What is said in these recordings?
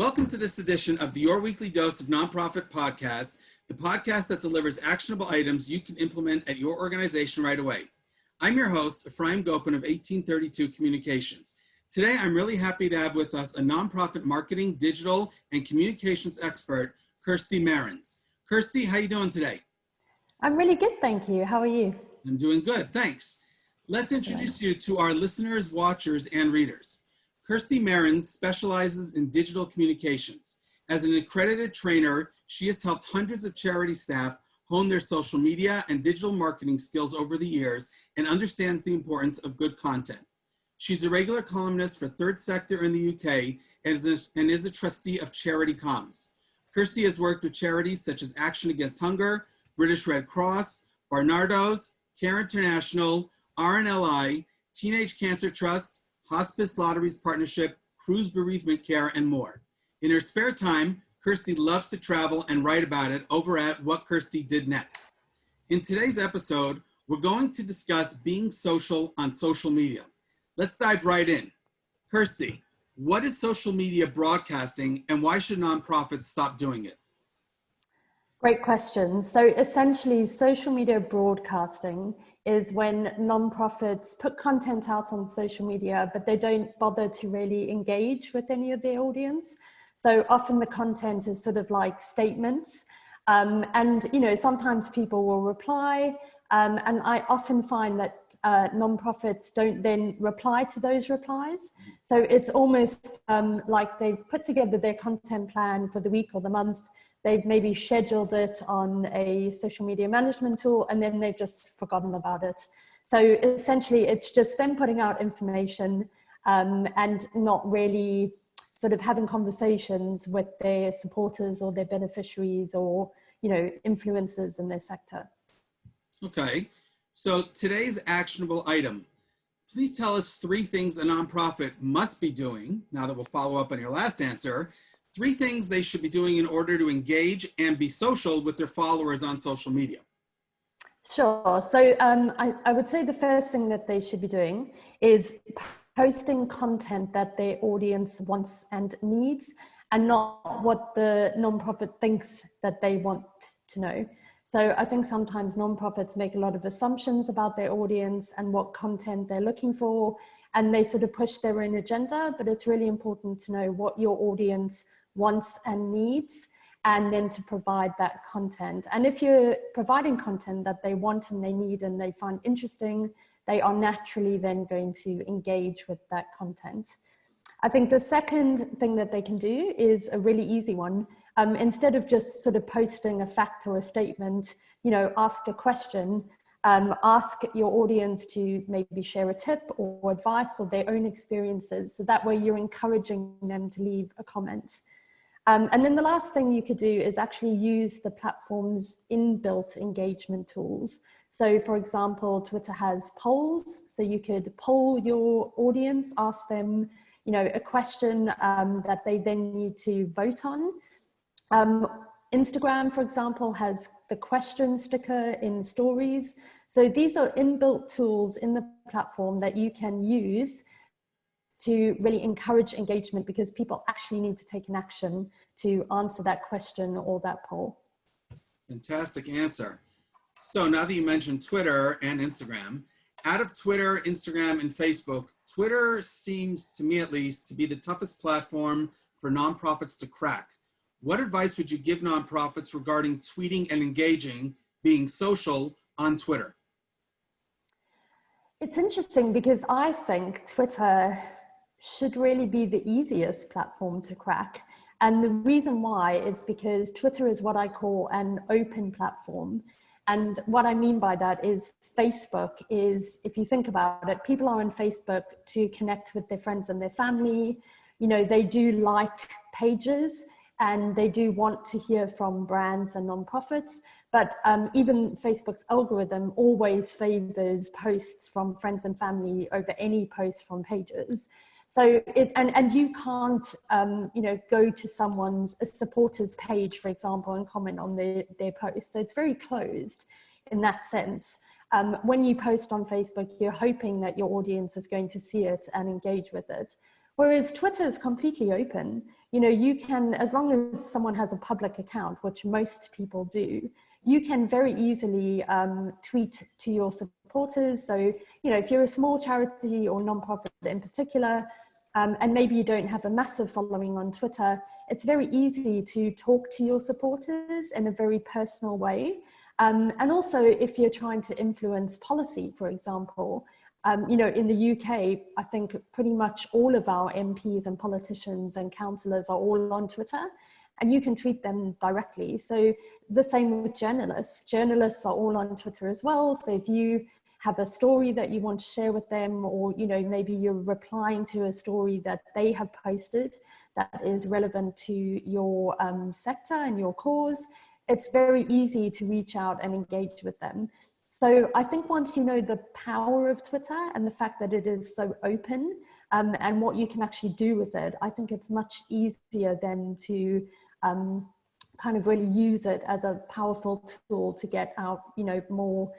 Welcome to this edition of the Your Weekly Dose of Nonprofit Podcast, the podcast that delivers actionable items you can implement at your organization right away. I'm your host, Ephraim Gopin of 1832 Communications. Today, I'm really happy to have with us a nonprofit marketing, digital, and communications expert, Kirsty Marrins. Kirsty, how are you doing today? I'm really good, thank you. How are you? I'm doing good, thanks. Let's introduce you to our listeners, watchers, and readers. Kirsty Marrins specializes in digital communications. As an accredited trainer, she has helped hundreds of charity staff hone their social media and digital marketing skills over the years and understands the importance of good content. She's a regular columnist for Third Sector in the UK and is a trustee of Charity Comms. Kirsty has worked with charities such as Action Against Hunger, British Red Cross, Barnardo's, Care International, RNLI, Teenage Cancer Trust, Hospice Lotteries Partnership, Cruise Bereavement Care, and more. In her spare time, Kirsty loves to travel and write about it over at What Kirsty Did Next. In today's episode, we're going to discuss being social on social media. Let's dive right in. Kirsty, what is social media broadcasting and why should nonprofits stop doing it? Great question. So essentially, social media broadcasting is when nonprofits put content out on social media, but they don't bother to really engage with any of their audience. So often the content is sort of like statements. And, you know, sometimes people will reply. And I often find that nonprofits don't then reply to those replies. So it's almost like they've put together their content plan for the week or the month. They've maybe scheduled it on a social media management tool and then they've just forgotten about it. So essentially it's just them putting out information and not really sort of having conversations with their supporters or their beneficiaries or, you know, influencers in their sector. Okay, so today's actionable item. Please tell us 3 things a nonprofit must be doing, now that we'll follow up on your last answer, 3 things they should be doing in order to engage and be social with their followers on social media. Sure. So I would say the first thing that they should be doing is posting content that their audience wants and needs and not what the nonprofit thinks that they want to know. So I think sometimes nonprofits make a lot of assumptions about their audience and what content they're looking for, and they sort of push their own agenda, but it's really important to know what your audience wants and needs, and then to provide that content. And if you're providing content that they want and they need and they find interesting, they are naturally then going to engage with that content. I think the second thing that they can do is a really easy one. Instead of just sort of posting a fact or a statement, you know, ask a question, ask your audience to maybe share a tip or advice or their own experiences. So that way you're encouraging them to leave a comment. And then the last thing you could do is actually use the platform's inbuilt engagement tools. So for example, Twitter has polls, so you could poll your audience, ask them, you know, a question that they then need to vote on. Instagram, for example, has the question sticker in stories. So these are inbuilt tools in the platform that you can use to really encourage engagement because people actually need to take an action to answer that question or that poll. Fantastic answer. So now that you mentioned Twitter and Instagram, out of Twitter, Instagram, and Facebook, Twitter seems, to me at least, to be the toughest platform for nonprofits to crack. What advice would you give nonprofits regarding tweeting and engaging, being social on Twitter? It's interesting because I think Twitter should really be the easiest platform to crack. And the reason why is because Twitter is what I call an open platform. And what I mean by that is Facebook is, if you think about it, people are on Facebook to connect with their friends and their family. You know, they do like pages and they do want to hear from brands and nonprofits. But even Facebook's algorithm always favors posts from friends and family over any posts from pages. So and you can't, you know, go to a supporter's page, for example, and comment on their post. So it's very closed. in that sense. When you post on Facebook, you're hoping that your audience is going to see it and engage with it. Whereas Twitter is completely open. You know, you can, as long as someone has a public account, which most people do, you can very easily tweet to your supporters. So, you know, if you're a small charity or nonprofit in particular, and maybe you don't have a massive following on Twitter, it's very easy to talk to your supporters in a very personal way. And also if you're trying to influence policy, for example, you know, in the UK, I think pretty much all of our MPs and politicians and councillors are all on Twitter, and you can tweet them directly. So the same with journalists. Journalists are all on Twitter as well. So if you have a story that you want to share with them, or, you know, maybe you're replying to a story that they have posted that is relevant to your sector and your cause, it's very easy to reach out and engage with them. So I think once you know the power of Twitter and the fact that it is so open, and what you can actually do with it, I think it's much easier then to kind of really use it as a powerful tool to get out, you know, more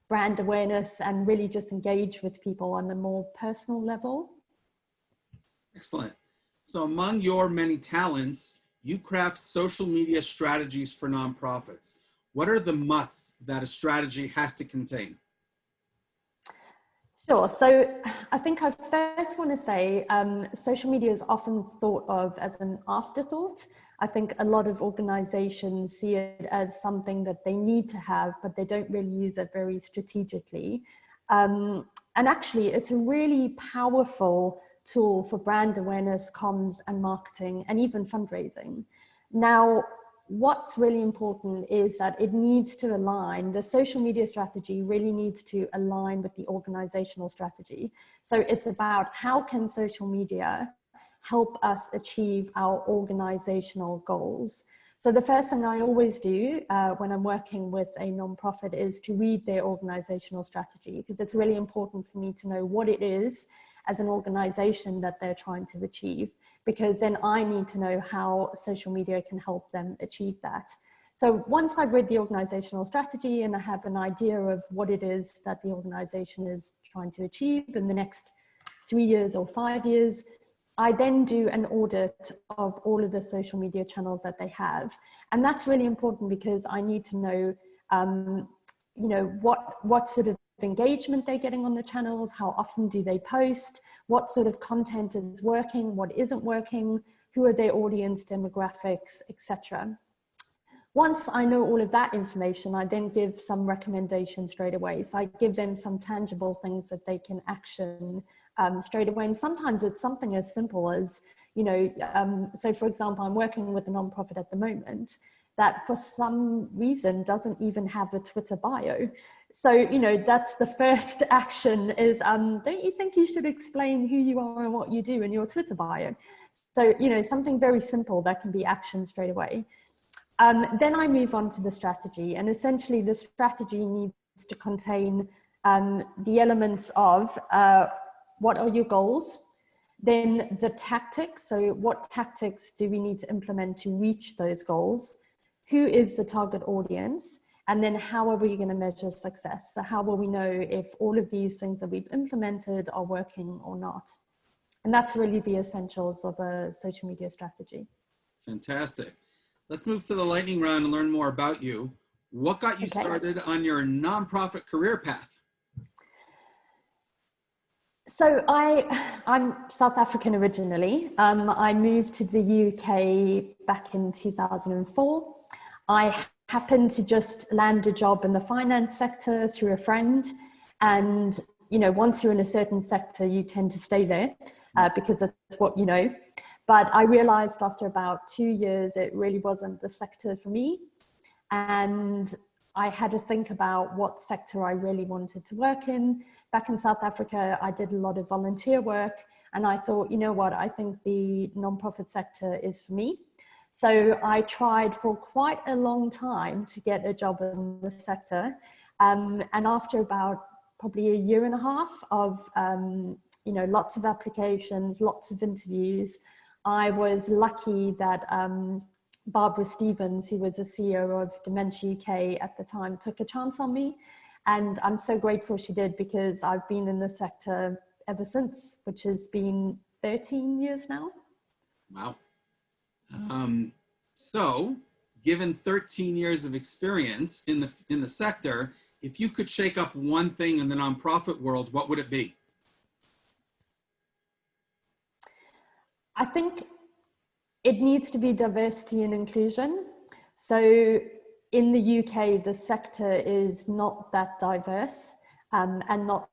brand awareness and really just engage with people on a more personal level. Excellent. So among your many talents, you craft social media strategies for nonprofits. What are the musts that a strategy has to contain? Sure. So I think I first want to say social media is often thought of as an afterthought. I think a lot of organizations see it as something that they need to have, but they don't really use it very strategically. And actually, it's a really powerful tool for brand awareness, comms and marketing, and even fundraising. Now, what's really important is that it needs to align, the social media strategy really needs to align with the organizational strategy. So it's about how can social media help us achieve our organizational goals. So the first thing I always do when I'm working with a nonprofit is to read their organizational strategy, because it's really important for me to know what it is as an organization that they're trying to achieve, because then I need to know how social media can help them achieve that. So once I've read the organizational strategy and I have an idea of what it is that the organization is trying to achieve in the next 3 years or 5 years, I then do an audit of all of the social media channels that they have. And that's really important because I need to know, you know, what sort of engagement they're getting on the channels, how often do they post, what sort of content is working, what isn't working, who are their audience demographics, etc. Once I know all of that information, I then give some recommendations straight away. So I give them some tangible things that they can action straight away. And sometimes it's something as simple as, you know, so for example, I'm working with a nonprofit at the moment that for some reason doesn't even have a Twitter bio. So, you know, that's the first action is, don't you think you should explain who you are and what you do in your Twitter bio? So, you know, something very simple that can be actioned straight away. Then I move on to the strategy, and essentially the strategy needs to contain the elements of what are your goals, then the tactics, so what tactics do we need to implement to reach those goals, who is the target audience, and then how are we going to measure success? So how will we know if all of these things that we've implemented are working or not? And that's really the essentials of a social media strategy. Fantastic. Let's move to the lightning round and learn more about you. What got you started on your nonprofit career path? So I'm South African originally. I moved to the UK back in 2004. I happened to just land a job in the finance sector through a friend. And, you know, once you're in a certain sector, you tend to stay there because that's what you know. But I realized after about 2 years, it really wasn't the sector for me. And I had to think about what sector I really wanted to work in. Back in South Africa, I did a lot of volunteer work. And I thought, you know what, I think the nonprofit sector is for me. So I tried for quite a long time to get a job in the sector. And after about probably a year and a half of, you know, lots of applications, lots of interviews, I was lucky that Barbara Stevens, who was the CEO of Dementia UK at the time, took a chance on me. And I'm so grateful she did, because I've been in the sector ever since, which has been 13 years now. Wow. So given 13 years of experience in the sector, if you could shake up one thing in the nonprofit world, what would it be? I think it needs to be diversity and inclusion. So in the UK, the sector is not that diverse and not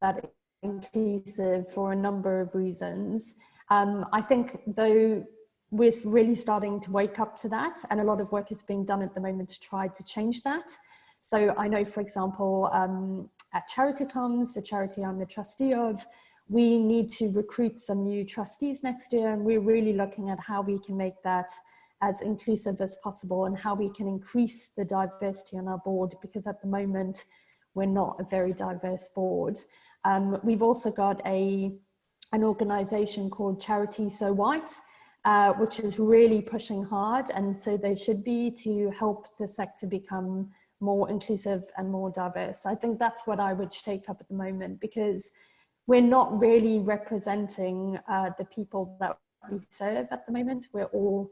that inclusive for a number of reasons. I think though we're really starting to wake up to that, and a lot of work is being done at the moment to try to change that. So I know, for example, at Charity Coms, the charity I'm the trustee of, we need to recruit some new trustees next year, and we're really looking at how we can make that as inclusive as possible and how we can increase the diversity on our board, because at the moment we're not a very diverse board. We've also got an organization called Charity So White, which is really pushing hard, and so they should be, to help the sector become more inclusive and more diverse. I think that's what I would shake up at the moment, because we're not really representing the people that we serve at the moment. We're all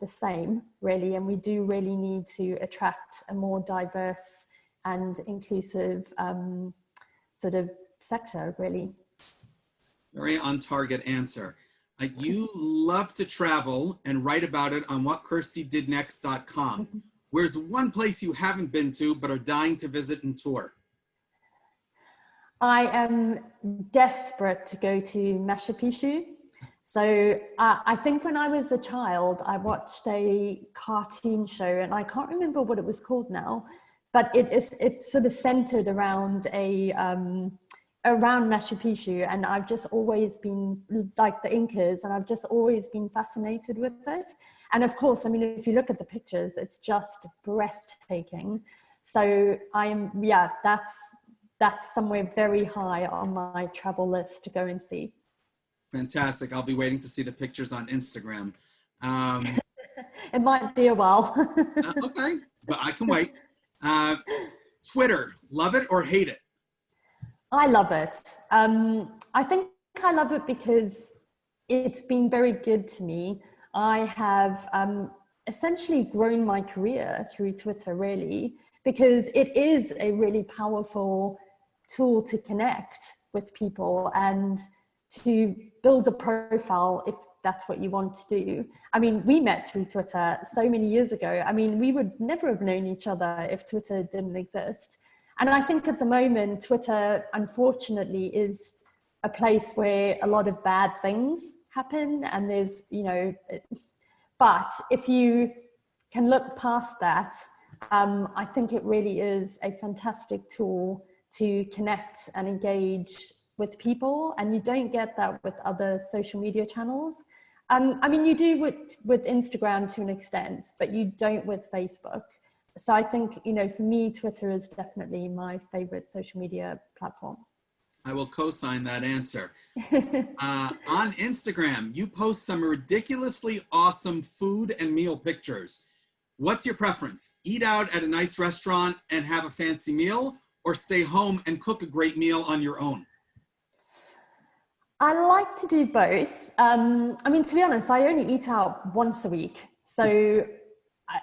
the same, really, and we do really need to attract a more diverse and inclusive sort of sector, really. Very on target answer. You love to travel and write about it on whatkirstydidnext.com. Where's one place you haven't been to but are dying to visit and tour? I am desperate to go to Machu Picchu. So I think when I was a child, I watched a cartoon show, and I can't remember what it was called now, but it's sort of centered around around Machu Picchu, and I've just always been like the Incas, and I've just always been fascinated with it. And of course, I mean, if you look at the pictures, it's just breathtaking. So that's somewhere very high on my travel list to go and see. Fantastic. I'll be waiting to see the pictures on Instagram. It might be a while. Okay, but I can wait. Twitter, love it or hate it? I love it. I think I love it because it's been very good to me. I have essentially grown my career through Twitter, really, because it is a really powerful tool to connect with people and to build a profile if that's what you want to do. I mean, we met through Twitter so many years ago. I mean, we would never have known each other if Twitter didn't exist. And I think at the moment, Twitter, unfortunately, is a place where a lot of bad things happen, and there's, you know, but if you can look past that, I think it really is a fantastic tool to connect and engage with people, and you don't get that with other social media channels. I mean, you do with Instagram to an extent, but you don't with Facebook. So I think, you know, for me, Twitter is definitely my favorite social media platform. I will co-sign that answer. On Instagram, you post some ridiculously awesome food and meal pictures. What's your preference? Eat out at a nice restaurant and have a fancy meal, or stay home and cook a great meal on your own? I like to do both. I mean, to be honest, I only eat out once a week. So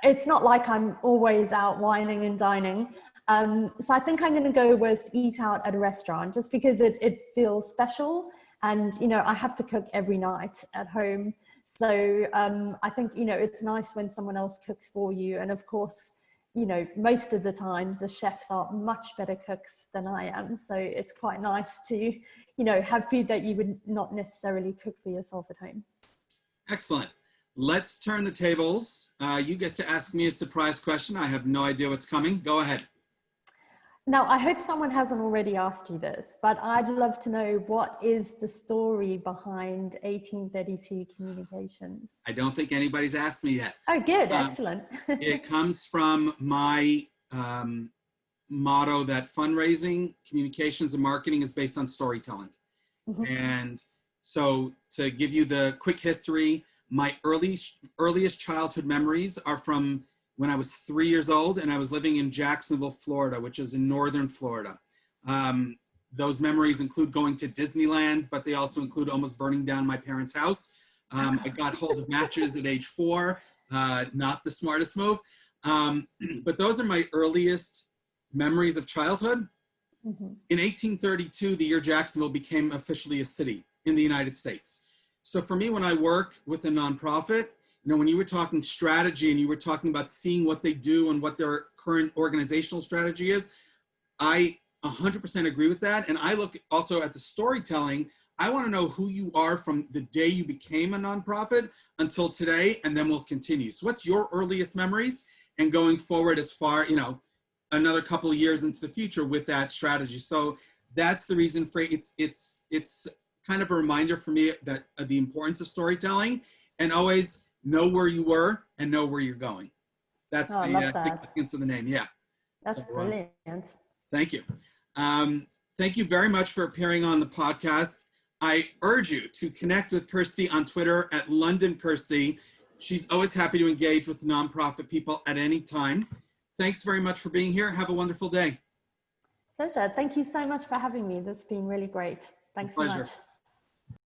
it's not like I'm always out wining and dining. So I think I'm going to go with eat out at a restaurant, just because it feels special. And, you know, I have to cook every night at home. So I think, you know, it's nice when someone else cooks for you. And of course, you know, most of the times the chefs are much better cooks than I am. So it's quite nice to, you know, have food that you would not necessarily cook for yourself at home. Excellent. Let's turn the tables. You get to ask me a surprise question. I have no idea what's coming. Go ahead. Now, I hope someone hasn't already asked you this, but I'd love to know, what is the story behind 1832 Communications? I don't think anybody's asked me yet. Oh, good. Excellent. It comes from my motto that fundraising, communications, and marketing is based on storytelling. Mm-hmm. And so to give you the quick history, My earliest childhood memories are from when I was 3 years old and I was living in Jacksonville, Florida, which is in northern Florida. Those memories include going to Disneyland, but they also include almost burning down my parents' house. I got hold of matches at age 4, not the smartest move. But those are my earliest memories of childhood. Mm-hmm. In 1832, the year Jacksonville became officially a city in the United States. So for me, when I work with a nonprofit, you know, when you were talking strategy and you were talking about seeing what they do and what their current organizational strategy is, I 100% agree with that. And I look also at the storytelling. I want to know who you are from the day you became a nonprofit until today, and then we'll continue. So what's your earliest memories and going forward as far, you know, another couple of years into the future with that strategy? So that's the reason for it's kind of a reminder for me that the importance of storytelling, and always know where you were and know where you're going. That's Oh, I the love that. significance of the name. Yeah. That's So, brilliant. thank you. Thank you very much for appearing on the podcast. I urge you to connect with Kirsty on Twitter at London Kirsty. She's always happy to engage with nonprofit people at any time. Thanks very much for being here. Have a wonderful day. Pleasure. Thank you so much for having me. That's been really great. Thanks so much.